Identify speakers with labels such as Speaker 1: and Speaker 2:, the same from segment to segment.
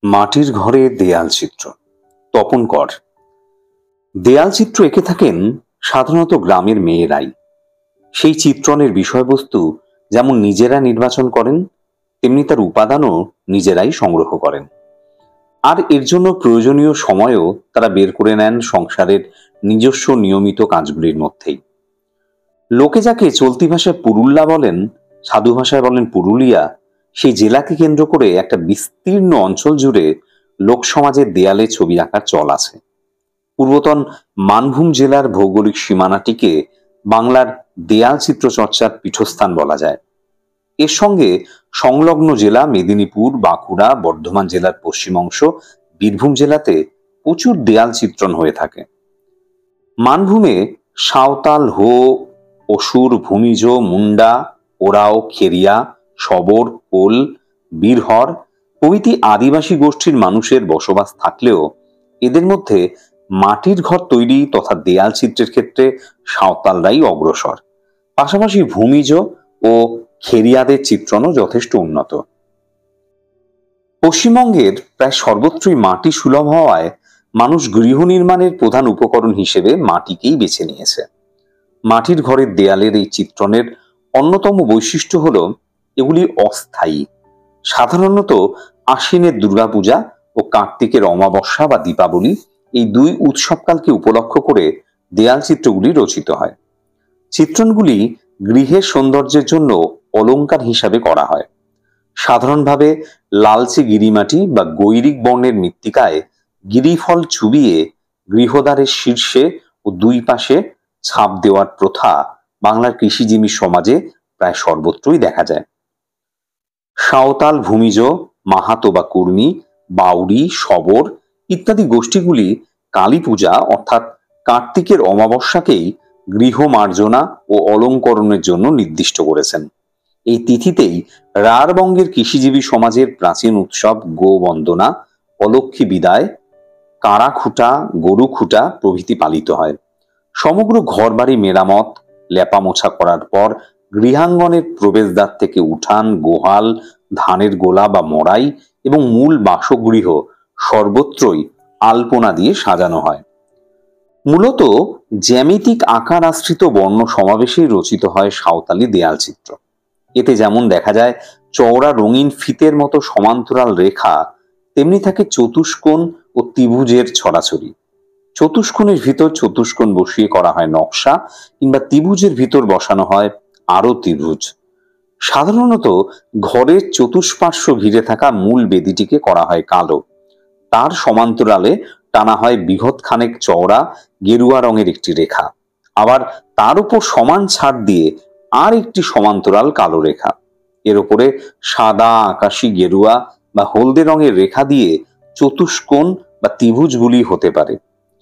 Speaker 1: মাটির ঘরে দেয়াল চিত্র। তপন কর। দেয়াল চিত্র এঁকে থাকেন সাধারণত গ্রামের মেয়েরাই। সেই চিত্রণের বিষয়বস্তু যেমন নিজেরা নির্বাচন করেন, তেমনি তার উপাদানও নিজেরাই সংগ্রহ করেন। আর এর জন্য প্রয়োজনীয় সময়ও তারা বের করে নেন সংসারের নিজস্ব নিয়মিত কাজগুলির মধ্যেই। লোকে যাকে চলতি ভাষায় পুরুল্লা বলেন, সাধু ভাষায় বলেন পুরুলিয়া, সেই জেলাকে কেন্দ্র করে একটা বিস্তীর্ণ অঞ্চল জুড়ে লোকসমাজের দেয়ালে ছবি আঁকার চল আছে। পূর্বতন মানভূম জেলার ভৌগোলিক সীমানাটিকে বাংলার দেয়াল চিত্র চর্চার পীঠস্থান বলা যায়। এর সঙ্গে সংলগ্ন জেলা মেদিনীপুর, বাঁকুড়া, বর্ধমান জেলার পশ্চিম অংশ, বীরভূম জেলাতে প্রচুর দেয়াল চিত্রণ হয়ে থাকে। মানভূমে সাঁওতাল, হো, অসুর, ভূমিজ, মুন্ডা, ওরাও, খেরিয়া, শবর, কোল, বীরহর প্রভৃতি আদিবাসী গোষ্ঠীর মানুষের বসবাস থাকলেও এদের মধ্যে মাটির ঘর তৈরি তথা দেয়াল চিত্রের ক্ষেত্রে সাঁওতালরাই অগ্রসর। পাশাপাশি ভূমিজ ও খেরিয়াদের চিত্রণও যথেষ্ট উন্নত। পশ্চিমবঙ্গের প্রায় সর্বত্রই মাটি সুলভ হওয়ায় মানুষ গৃহ নির্মাণের প্রধান উপকরণ হিসেবে মাটিকেই বেছে নিয়েছে। মাটির ঘরের দেয়ালের এই চিত্রণের অন্যতম বৈশিষ্ট্য হলো এগুলি অস্থায়ী। সাধারণত আশ্বিনের দুর্গাপূজা ও কার্তিকের অমাবস্যা বা দীপাবলি, এই দুই উৎসবকালকে উপলক্ষ করে দেয়াল চিত্রগুলি রচিত হয়। চিত্রণগুলি গৃহের সৌন্দর্যের জন্য অলংকার হিসাবে করা হয়। সাধারণভাবে লালচে গিরিমাটি বা গৈরিক বর্ণের মৃত্তিকায় গিরিফল চুবিয়ে গৃহদ্বারের শীর্ষে ও দুই পাশে ছাপ দেওয়ার প্রথা বাংলার কৃষিজীবী সমাজে প্রায় সর্বত্রই দেখা যায়। সাঁওতাল, ভূমিজ, মাহাতো বা কুর্মী, বাউরি, শবর ইত্যাদি গোষ্ঠীগুলি কালী পূজা অর্থাৎ কার্তিকের অমাবস্যাকেই গৃহ মার্জনা ও অলঙ্করণের জন্য নির্দিষ্ট করেছেন। এই তিথিতেই রাঢ়বঙ্গের কৃষিজীবী সমাজের প্রাচীন উৎসব গো বন্দনা, অলক্ষ্মী বিদায়, কারা খুঁটা, গরু খুঁটা প্রভৃতি পালিত হয়। সমগ্র ঘরবাড়ি মেরামত, লেপা মোছা করার পর গৃহাঙ্গনের প্রবেশদ্বার থেকে উঠান, গোহাল, ধানের গোলা বা মড়াই এবং মূল বাসগৃহ সর্বত্রই আলপনা দিয়ে সাজানো হয়। মূলত জ্যামিতিক আকার আশ্রিত বর্ণ সমাবেশেই রচিত হয় সাঁওতালি দেয়াল চিত্র। এতে যেমন দেখা যায় চওড়া রঙিন ফিতের মতো সমান্তরাল রেখা, তেমনি থাকে চতুষ্কোণ ও ত্রিভুজের ছড়াছড়ি। চতুষ্কোণের ভিতর চতুষ্কোণ বসিয়ে করা হয় নকশা, কিংবা ত্রিভুজের ভিতর বসানো হয় আরো ত্রিভুজ। সাধারণত ঘরের চতুষ্পার্শ্ব ঘিরে থাকা মূল বেদিটিকে করা হয় কালো, তার সমান্তরালে টানা হয় বৃহৎ খানেক চওড়া গেরুয়া রঙের একটি রেখা, আবার তার উপর সমান ছাড় দিয়ে আর একটি সমান্তরাল কালো রেখা। এর উপরে সাদা, আকাশি, গেরুয়া বা হলদে রঙের রেখা দিয়ে চতুষ্কোণ বা ত্রিভুজগুলি হতে পারে,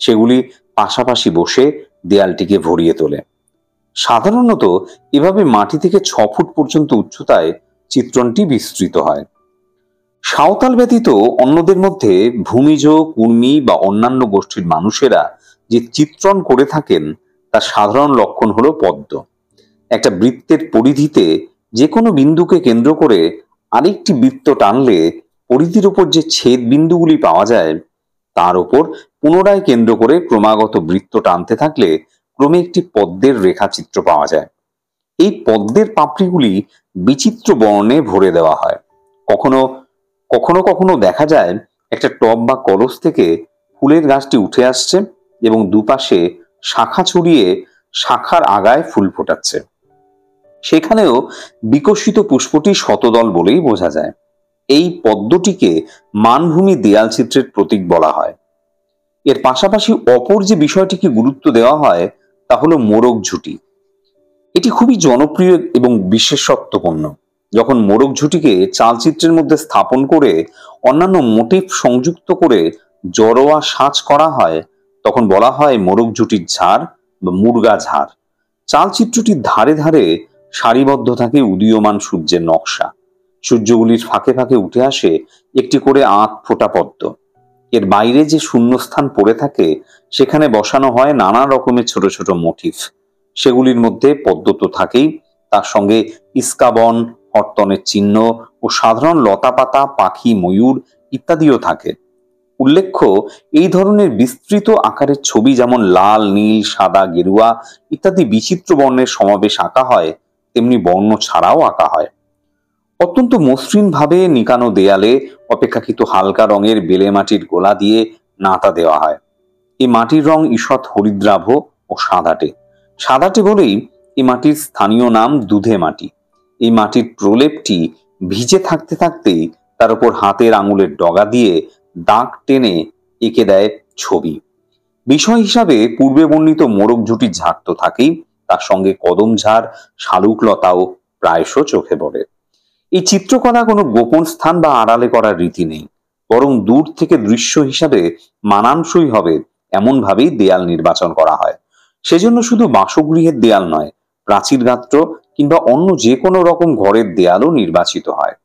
Speaker 1: সেগুলি পাশাপাশি বসে দেয়ালটিকে ভরিয়ে তোলে। সাধারণত এভাবে মাটি থেকে 6 ফুট পর্যন্ত উচ্চতায় চিত্রণটি বিস্তৃত হয়। সাঁওতাল ব্যতীত অন্যদের মধ্যে ভূমিজ, কুর্মী বা অন্যান্য গোষ্ঠীর মানুষেরা যে চিত্রণ করে থাকেন তার সাধারণ লক্ষণ হলো পদ্ম। একটা বৃত্তের পরিধিতে যে কোনো বিন্দুকে কেন্দ্র করে আরেকটি বৃত্ত টানলে পরিধির উপর যে ছেদ বিন্দুগুলি পাওয়া যায় তার উপর পুনরায় কেন্দ্র করে ক্রমাগত বৃত্ত টানতে থাকলে ক্রমে একটি পদ্মের রেখাচিত্র পাওয়া যায়। এই পদ্মের পাপড়িগুলি বিচিত্র বর্ণে ভরে দেওয়া হয়। কখনো কখনো কখনো দেখা যায় একটা টব বা কলস থেকে ফুলের গাছটি উঠে আসছে এবং দুপাশে শাখা ছড়িয়ে শাখার আগায় ফুল ফোটাচ্ছে। সেখানেও বিকশিত পুষ্পটি শতদল বলেই বোঝা যায়। এই পদ্মটিকে মানভূমি দেয়াল চিত্রের প্রতীক বলা হয়। এর পাশাপাশি অপর যে বিষয়টিকে গুরুত্ব দেওয়া হয় তা হলো মোরগ ঝুঁটি। এটি খুবই জনপ্রিয় এবং বিশেষত্বপূর্ণ। যখন মোরগ ঝুঁটিকে চালচিত্রের মধ্যে স্থাপন করে অন্যান্য মোটিভ সংযুক্ত করে জড়োয়া সাজ করা হয় তখন বলা হয় মোরগ ঝুঁটির ঝাড় বা মুরগা ঝাড়। চালচিত্রটির ধারে ধারে সারিবদ্ধ থাকে উদীয়মান সূর্যের নকশা। সূর্যগুলির ফাঁকে ফাঁকে উঠে আসে একটি করে আঁত ফোটা পদ্ম। এর বাইরে যে শূন্যস্থান পড়ে থাকে সেখানে বসানো হয় নানা রকমের ছোট ছোট মোটিভ। সেগুলির মধ্যে পদ্ম তো থাকেই, তার সঙ্গে ইস্কাবন, হরতনের চিহ্ন ও সাধারণ লতাপাতা, পাখি, ময়ূর ইত্যাদিও থাকে। উল্লেখ্য, এই ধরনের বিস্তৃত আকারের ছবি যেমন লাল, নীল, সাদা, গেরুয়া ইত্যাদি বিচিত্র বর্ণের সমাবেশ আঁকা হয়, তেমনি বর্ণ ছাড়াও আঁকা হয়। অত্যন্ত মসৃণ ভাবে নিকানো দেয়ালে অপেক্ষাকৃত হালকা রঙের বেলে মাটির গোলা দিয়ে নাতা দেওয়া হয়। এই মাটির রং ঈষৎ হরিদ্রাভ ও সাদাটে। সাদাটে বলেই এই মাটির স্থানীয় নাম দুধে মাটি। এই মাটির প্রলেপটি ভিজে থাকতে থাকতেই তার উপর হাতের আঙুলের ডগা দিয়ে দাগ টেনে এঁকে দেয় ছবি। বিষয় হিসাবে পূর্বে বর্ণিত মোরগ ঝুঁটির ঝাড় তো থাকেই, তার সঙ্গে কদম ঝাড়, শালুকলতাও প্রায়শ চোখে পড়ে। এই চিত্রকলা কোনো গোপন স্থান বা আড়ালে করার রীতি নেই, বরং দূর থেকে দৃশ্য হিসাবে মানানসই হবে এমন ভাবেই দেয়াল নির্বাচন করা হয়। সেজন্য শুধু বাসগৃহের দেয়াল নয়, প্রাচীর গাত্র কিংবা অন্য যে কোনো রকম ঘরের দেয়ালও নির্বাচিত হয়।